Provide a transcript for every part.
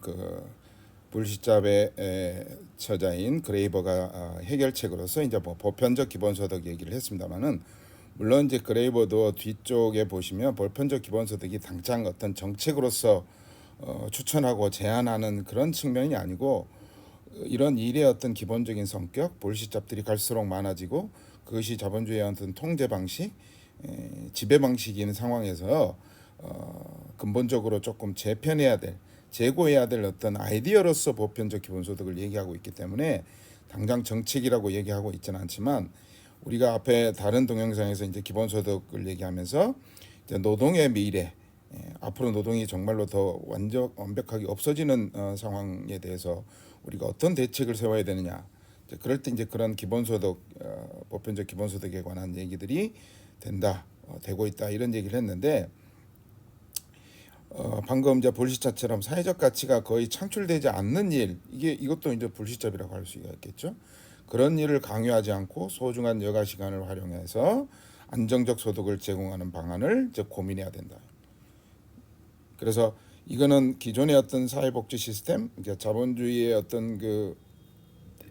그 불시잡의 처자인 그레이버가 해결책으로서 이제 뭐 보편적 기본소득 얘기를 했습니다만은, 물론 이제 그레이버도 뒤쪽에 보시면 보편적 기본소득이 당장 어떤 정책으로서 추천하고 제안하는 그런 측면이 아니고, 이런 일의 어떤 기본적인 성격, 불시잡들이 갈수록 많아지고 그것이 자본주의의 어떤 통제 방식, 지배 방식인 상황에서 근본적으로 조금 재편해야 될, 재고해야 될 어떤 아이디어로서 보편적 기본소득을 얘기하고 있기 때문에 당장 정책이라고 얘기하고 있지는 않지만, 우리가 앞에 다른 동영상에서 이제 기본소득을 얘기하면서 이제 노동의 미래, 앞으로 노동이 정말로 더 완벽하게 없어지는 상황에 대해서 우리가 어떤 대책을 세워야 되느냐, 그럴 때 이제 그런 기본소득, 보편적 기본소득에 관한 얘기들이 되고 있다, 이런 얘기를 했는데, 방금 이제 불시잡처럼 사회적 가치가 거의 창출되지 않는 일, 이것도 이제 불시잡이라고 할 수가 있겠죠. 그런 일을 강요하지 않고 소중한 여가 시간을 활용해서 안정적 소득을 제공하는 방안을 이제 고민해야 된다. 그래서 이거는 기존의 어떤 사회복지 시스템, 자본주의의 어떤 그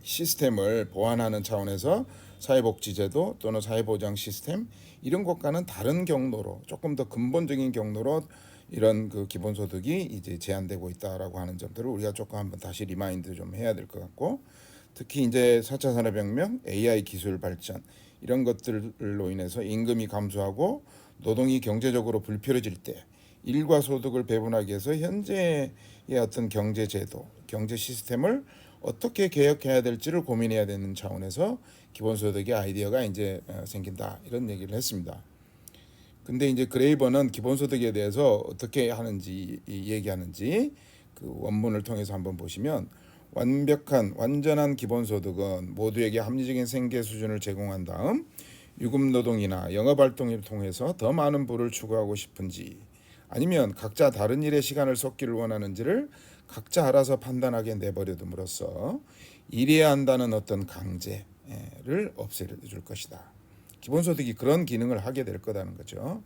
시스템을 보완하는 차원에서 사회복지제도 또는 사회보장 시스템, 이런 것과는 다른 경로로, 조금 더 근본적인 경로로 이런 그 기본소득이 이제 제한되고 있다라고 하는 점들을 우리가 조금 한번 다시 리마인드 좀 해야 될 것 같고, 특히 이제 4차 산업혁명, AI 기술 발전, 이런 것들로 인해서 임금이 감소하고 노동이 경제적으로 불필요해질 때 일과 소득을 배분하기 위해서 현재의 어떤 경제제도, 경제 시스템을 어떻게 개혁해야 될지를 고민해야 되는 차원에서 기본소득의 아이디어가 이제 생긴다, 이런 얘기를 했습니다. 근데 이제 그레이버는 기본소득에 대해서 어떻게 하는지 얘기하는지 그 원문을 통해서 한번 보시면, 완전한 기본소득은 모두에게 합리적인 생계 수준을 제공한 다음 유급노동이나 영업활동을 통해서 더 많은 부를 추구하고 싶은지, 아니면 각자 다른 일에 시간을 쏟기를 원하는지를 각자 알아서 판단하게 내버려둠으로써 일해야 한다는 어떤 강제를 없애줄 것이다. 기본소득이 그런 기능을 하게 될 거라는 거죠.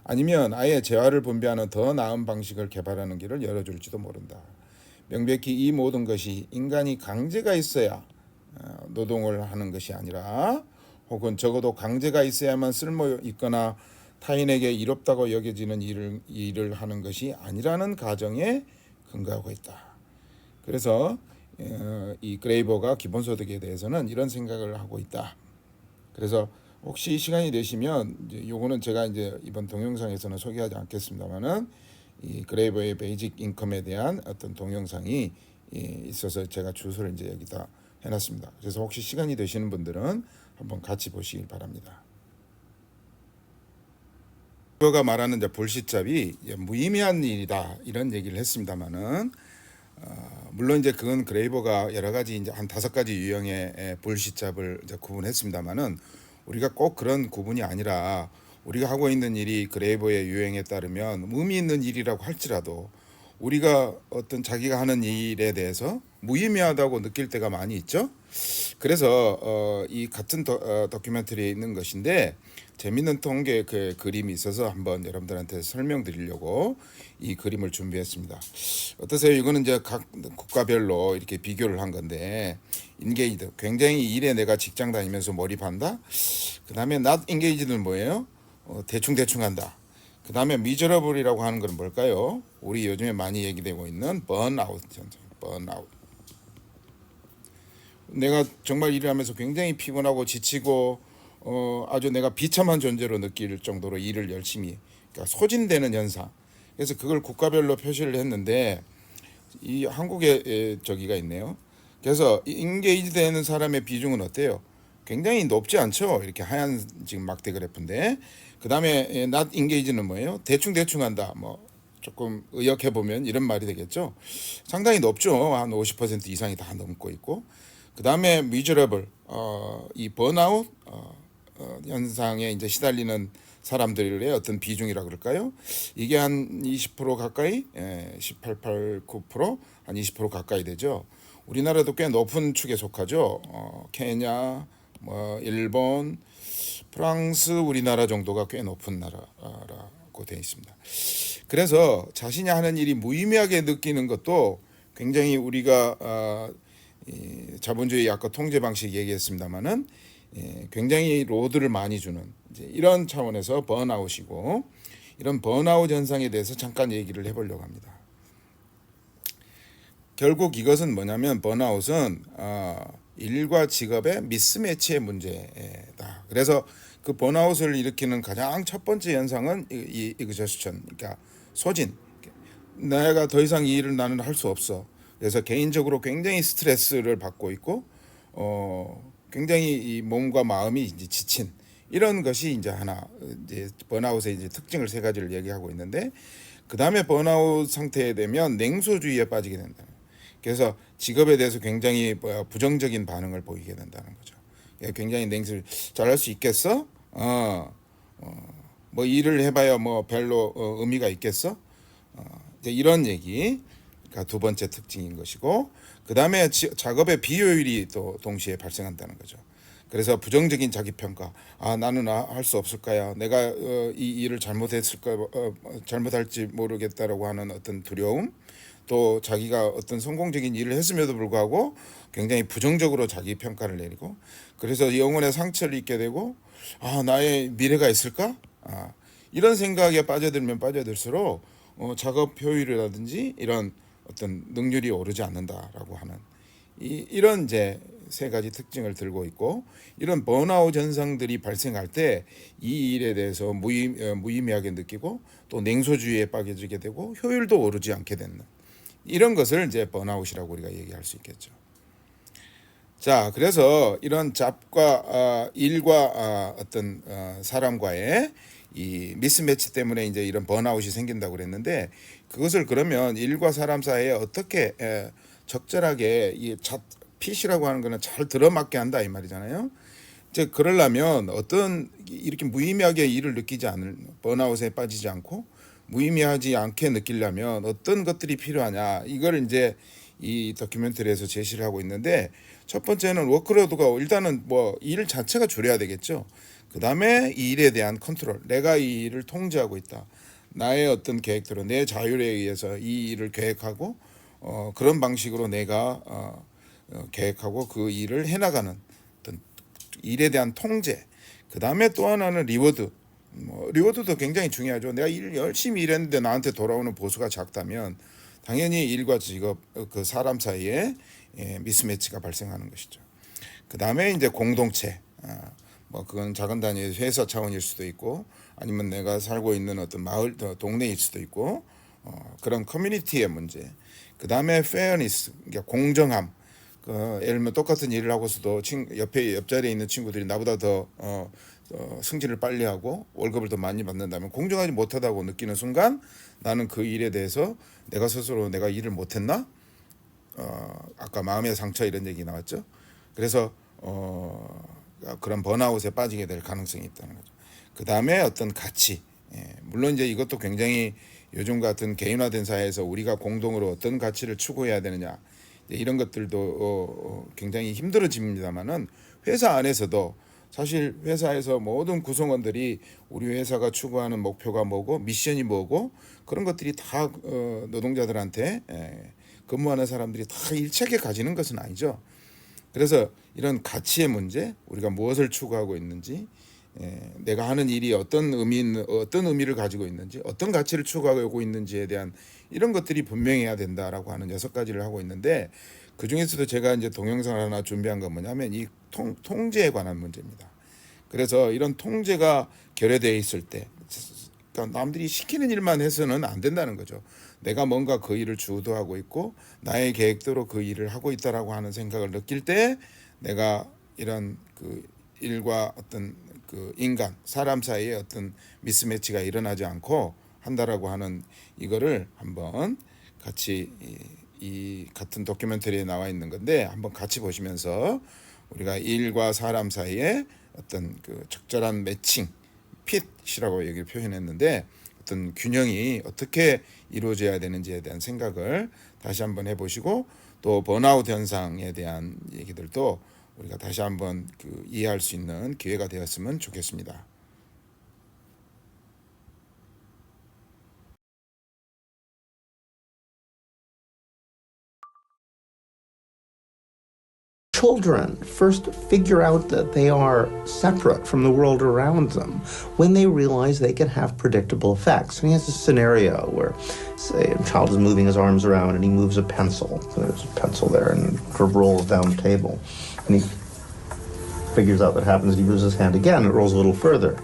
아니면 아예 재화를 분배하는 더 나은 방식을 개발하는 길을 열어줄지도 모른다. 명백히 이 모든 것이 인간이 강제가 있어야 노동을 하는 것이 아니라, 혹은 적어도 강제가 있어야만 쓸모 있거나 타인에게 이롭다고 여겨지는 일을 하는 것이 아니라는 가정에 근거하고 있다. 그래서 이 그레이버가 기본소득에 대해서는 이런 생각을 하고 있다. 그래서 혹시 시간이 되시면, 이제 요거는 제가 이제 이번 동영상에서는 소개하지 않겠습니다만은, 이 그레이버의 베이직 인컴에 대한 어떤 동영상이 있어서 제가 주소를 이제 여기다 해놨습니다. 그래서 혹시 시간이 되시는 분들은 한번 같이 보시길 바랍니다. 그거가 말하는 이제 불시잡이 무의미한 일이다, 이런 얘기를 했습니다만은, 물론 이제 그건 그레이버가 여러 가지 이제 한 5가지 유형의 불시잡을 이제 구분했습니다만은, 우리가 꼭 그런 구분이 아니라, 우리가 하고 있는 일이 그레이버의 유형에 따르면 의미 있는 일이라고 할지라도 우리가 어떤 자기가 하는 일에 대해서 무의미하다고 느낄 때가 많이 있죠. 그래서 이 같은 다큐멘터리에 있는 것인데, 재밌는 통계 그 그림이 있어서 한번 여러분들한테 설명드리려고 이 그림을 준비했습니다. 어떠세요? 이거는 이제 각 국가별로 이렇게 비교를 한 건데, 인게이드, 굉장히 일에 내가 직장 다니면서 몰입한다. 그 다음에 not engage는 뭐예요? 대충 한다. 그 다음에 미저러블이라고 하는 건 뭘까요? 우리 요즘에 많이 얘기되고 있는 번아웃 현상, 번아웃. 내가 정말 일을 하면서 굉장히 피곤하고 지치고 아주 내가 비참한 존재로 느낄 정도로 일을 열심히, 그러니까 소진되는 현상. 그래서 그걸 국가별로 표시를 했는데, 이 한국에 저기가 있네요. 그래서 인게이지 되는 사람의 비중은 어때요? 굉장히 높지 않죠. 이렇게 하얀 지금 막대 그래프인데, 그 다음에 not engage는 뭐예요? 대충 한다. 뭐 조금 의역해 보면 이런 말이 되겠죠. 상당히 높죠. 한 50% 이상이 다 넘고 있고. 그 다음에 miserable, 이 번아웃 현상에 이제 시달리는 사람들의 어떤 비중이라 그럴까요? 이게 한 20% 가까이, 18, 9%, 한 20% 가까이 되죠. 우리나라도 꽤 높은 축에 속하죠. 케냐, 뭐 일본, 프랑스, 우리나라 정도가 꽤 높은 나라라고 있고 되어 있습니다. 그래서 자신이 하는 일이 무의미하게 느끼는 것도 굉장히 우리가 이 자본주의 아까 통제 방식 얘기했습니다만은 굉장히 로드를 많이 주는 이제 이런 차원에서 번아웃이고, 이런 번아웃 현상에 대해서 잠깐 얘기를 해보려고 합니다. 결국 이것은 뭐냐면 번아웃은 일과 직업의 미스매치의 문제다. 그래서 그 번아웃을 일으키는 가장 첫 번째 현상은 이그저스천, 그러니까 소진. 내가 더 이상 이 일을 나는 할 수 없어. 그래서 개인적으로 굉장히 스트레스를 받고 있고, 굉장히 이 몸과 마음이 이제 지친 이런 것이 이제 하나, 이제 번아웃의 이제 특징을 세 가지를 얘기하고 있는데, 그 다음에 번아웃 상태에 되면 냉소주의에 빠지게 된다. 그래서 직업에 대해서 굉장히 부정적인 반응을 보이게 된다는 거죠. 굉장히 냉소주의. 잘할 수 있겠어? 뭐 일을 해봐야 뭐 별로 의미가 있겠어? 이제 이런 얘기가 두 번째 특징인 것이고, 그 다음에 작업의 비효율이 또 동시에 발생한다는 거죠. 그래서 부정적인 자기평가, 나는 할 수 없을까요? 내가 이 일을 잘못했을까, 잘못할지 모르겠다라고 하는 어떤 두려움, 또 자기가 어떤 성공적인 일을 했음에도 불구하고 굉장히 부정적으로 자기 평가를 내리고, 그래서 영혼의 상처를 입게 되고, 나의 미래가 있을까? 이런 생각에 빠져들면 빠져들수록 작업 효율이라든지 이런 어떤 능률이 오르지 않는다라고 하는 이런 이제 세 가지 특징을 들고 있고, 이런 번아웃 현상들이 발생할 때 이 일에 대해서 무의미하게 느끼고 또 냉소주의에 빠져들게 되고 효율도 오르지 않게 되는 이런 것을 이제 번아웃이라고 우리가 얘기할 수 있겠죠. 자, 그래서 이런 잡과 일과 어떤 사람과의 이 미스매치 때문에 이제 이런 번아웃이 생긴다고 그랬는데, 그것을 그러면 일과 사람 사이에 어떻게 적절하게 이 핏이라고 하는 거는 잘 들어맞게 한다 이 말이잖아요. 이제 그러려면 어떤 이렇게 무의미하게 일을 느끼지 않을, 번아웃에 빠지지 않고 무의미하지 않게 느끼려면 어떤 것들이 필요하냐, 이걸 이제 이 다큐멘터리에서 제시를 하고 있는데, 첫 번째는 워크로드가 일단은 뭐 일 자체가 줄여야 되겠죠. 그 다음에 이 일에 대한 컨트롤, 내가 이 일을 통제하고 있다. 나의 어떤 계획대로 내 자율에 의해서 이 일을 계획하고 그런 방식으로 내가 계획하고 그 일을 해나가는 어떤 일에 대한 통제. 그 다음에 또 하나는 리워드. 리워드도 굉장히 중요하죠. 내가 일 열심히 일했는데 나한테 돌아오는 보수가 작다면 당연히 일과 직업, 그 사람 사이에 미스매치가 발생하는 것이죠. 그 다음에 이제 공동체. 뭐 그건 작은 단위의 회사 차원일 수도 있고, 아니면 내가 살고 있는 어떤 마을, 동네일 수도 있고, 그런 커뮤니티의 문제. 그 다음에 fairness, 그러니까 공정함. 예를 들면 똑같은 일을 하고서도 옆자리에 있는 친구들이 나보다 더 승진을 빨리 하고 월급을 더 많이 받는다면 공정하지 못하다고 느끼는 순간 나는 그 일에 대해서 내가 스스로 내가 일을 못했나? 아까 마음의 상처 이런 얘기 나왔죠. 그래서 그런 번아웃에 빠지게 될 가능성이 있다는 거죠. 그 다음에 어떤 가치. 물론 이제 이것도 굉장히 요즘 같은 개인화된 사회에서 우리가 공동으로 어떤 가치를 추구해야 되느냐, 이런 것들도 굉장히 힘들어집니다만은, 회사 안에서도 사실 회사에서 모든 구성원들이 우리 회사가 추구하는 목표가 뭐고 미션이 뭐고 그런 것들이 다 노동자들한테 근무하는 사람들이 다 일치하게 가지는 것은 아니죠. 그래서 이런 가치의 문제, 우리가 무엇을 추구하고 있는지, 내가 하는 일이 어떤 의미를 가지고 있는지, 어떤 가치를 추구하고 있는지에 대한 이런 것들이 분명해야 된다라고 하는 6가지를 하고 있는데, 그 중에서도 제가 이제 동영상을 하나 준비한 건 뭐냐면 이 통제에 관한 문제입니다. 그래서 이런 통제가 결여되어 있을 때, 그러니까 남들이 시키는 일만 해서는 안 된다는 거죠. 내가 뭔가 그 일을 주도하고 있고 나의 계획대로 그 일을 하고 있다라고 하는 생각을 느낄 때, 내가 이런 그 일과 어떤 그 인간, 사람 사이에 어떤 미스매치가 일어나지 않고 한다라고 하는 이거를 한번 같이 이 같은 다큐멘터리에 나와 있는 건데 한번 같이 보시면서 우리가 일과 사람 사이에 어떤 그 적절한 매칭, 핏이라고 여기 표현했는데 어떤 균형이 어떻게 이루어져야 되는지에 대한 생각을 다시 한번 해보시고, 또 번아웃 현상에 대한 얘기들도 우리가 다시 한번 이해할 수 있는 기회가 되었으면 좋겠습니다. Children first figure out that they are separate from the world around them when they realize they can have predictable effects. And he has a scenario where, say, a child is moving his arms around and he moves a pencil. There's a pencil there and it rolls down the table. And he figures out what happens. He moves his hand again, it rolls a little further.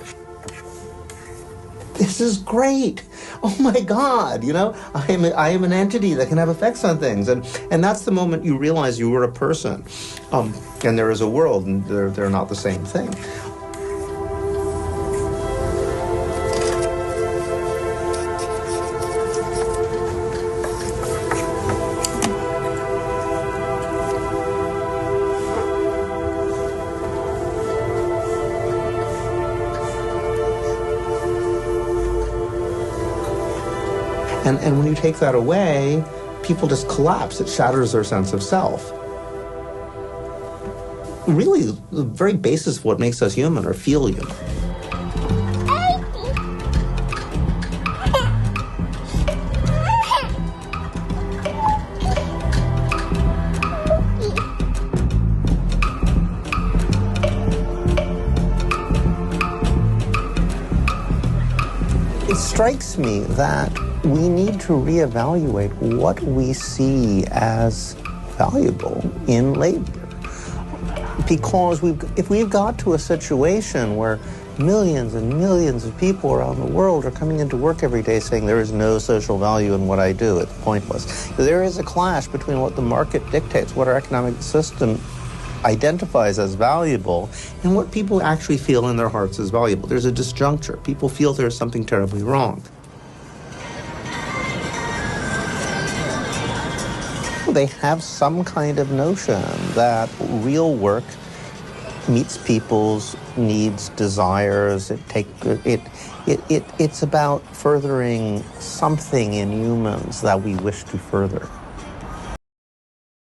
This is great. Oh my God, I am an entity that can have effects on things. And that's the moment you realize you were a person. And there is a world, and they're not the same thing. And when you take that away, people just collapse. It shatters their sense of self. Really, the very basis of what makes us human are feel human. It strikes me that we need to reevaluate what we see as valuable in labor. Because if we've got to a situation where millions and millions of people around the world are coming into work every day saying there is no social value in what I do, it's pointless. There is a clash between what the market dictates, what our economic system identifies as valuable, and what people actually feel in their hearts as valuable. There's a disjuncture. People feel there's something terribly wrong. They have some kind of notion that real work meets people's needs, desires. It's about furthering something in humans that we wish to further.